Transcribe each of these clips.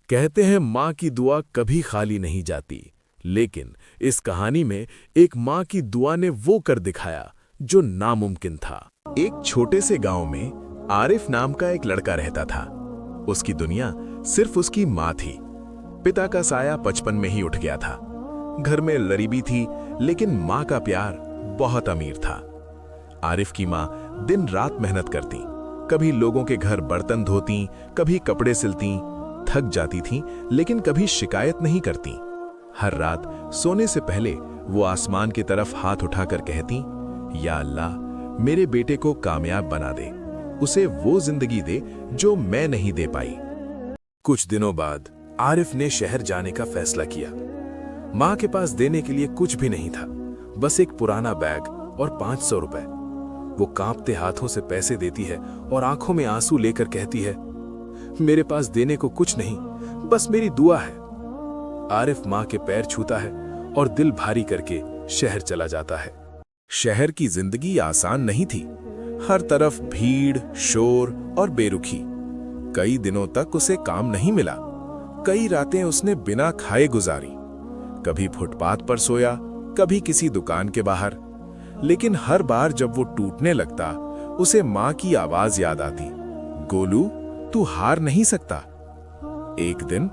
कहते हैं माँ की दुआ कभी खाली नहीं जाती, लेकिन इस कहानी में एक माँ की दुआ ने वो कर दिखाया जो नामुमकिन था। एक छोटे से गांव में आरिफ नाम का एक लड़का रहता था। उसकी दुनिया सिर्फ उसकी माँ थी। पिता का साया बचपन में ही उठ गया था। घर में गरीबी थी, लेकिन माँ का प्यार बहुत अमीर था। आरिफ की माँ दिन रात मेहनत करती, कभी लोगों के घर बर्तन धोती, कभी कपड़े सिलती। थक जाती थीं, लेकिन कभी शिकायत नहीं करती। हर रात सोने से पहले वो आसमान की तरफ हाथ उठाकर कहती, या अल्लाह, मेरे बेटे को कामयाब बना दे, उसे वो जिंदगी दे जो मैं नहीं दे पाई। कुछ दिनों बाद आरिफ ने शहर जाने का फैसला किया। माँ के पास देने के लिए कुछ भी नहीं था, बस एक पुराना बैग और 500 रुपए। वो कांपते हाथों से पैसे देती है और आंखों में आंसू लेकर कहती है, मेरे पास देने को कुछ नहीं, बस मेरी दुआ है। आरिफ माँ के पैर छूता है और दिल भारी करके शहर चला जाता है। शहर की जिंदगी आसान नहीं थी। हर तरफ भीड़, शोर और बेरुखी। कई दिनों तक उसे काम नहीं मिला। कई रातें उसने बिना खाए गुजारी। कभी फुटपाथ पर सोया, कभी किसी दुकान के बाहर। लेकिन हर बार जब वो टूटने लगता, उसे माँ की आवाज याद आती, गोलू, तू हार नहीं सकता। एक दिन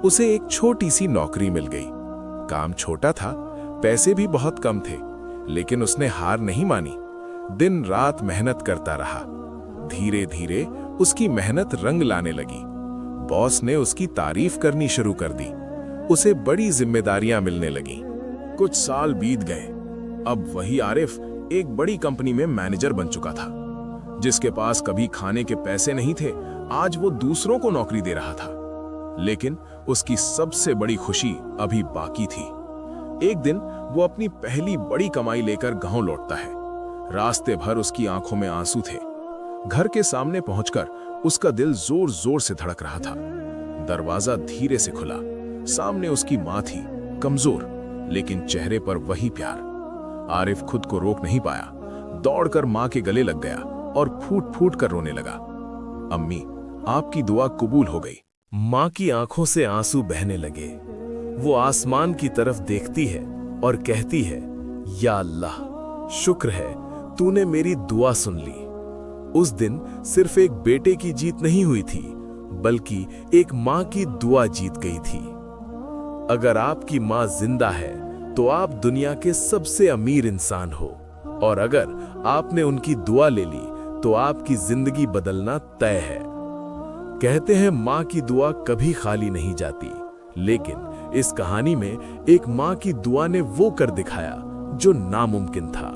उसे एक छोटी सी नौकरी मिल गई। काम छोटा था, पैसे भी बहुत कम थे, लेकिन उसने हार नहीं मानी। दिन रात मेहनत करता रहा। धीरे धीरे उसकी मेहनत रंग लाने लगी। बॉस ने उसकी तारीफ करनी शुरू कर दी। उसे बड़ी जिम्मेदारियां मिलने लगी। कुछ साल बीत गए। अब वही आरिफ एक बड़ी कंपनी में मैनेजर बन चुका था। जिसके पास कभी खाने के पैसे नहीं थे, आज वो दूसरों को नौकरी दे रहा था। लेकिन उसकी सबसे बड़ी खुशी अभी बाकी थी। एक दिन वो अपनी पहली बड़ी कमाई लेकर गांव लौटता है। रास्ते भर उसकी आंखों में आंसू थे। घर के सामने पहुंचकर उसका दिल जोर जोर से धड़क रहा था। दरवाजा धीरे से खुला। सामने उसकी माँ थी, कमजोर, लेकिन चेहरे पर वही प्यार। आरिफ खुद को रोक नहीं पाया, दौड़कर माँ के गले लग गया और फूट फूट कर रोने लगा। अम्मी, आपकी दुआ कबूल हो गई। माँ की आंखों से आंसू बहने लगे। वो आसमान की तरफ देखती है और कहती है, या अल्लाह, शुक्र है तूने मेरी दुआ सुन ली। उस दिन सिर्फ एक बेटे की जीत नहीं हुई थी, बल्कि एक माँ की दुआ जीत गई थी। अगर आपकी माँ जिंदा है तो आप दुनिया के सबसे अमीर इंसान हो, और अगर आपने उनकी दुआ ले ली तो आपकी जिंदगी बदलना तय है। कहते हैं माँ की दुआ कभी खाली नहीं जाती, लेकिन इस कहानी में एक माँ की दुआ ने वो कर दिखाया जो नामुमकिन था।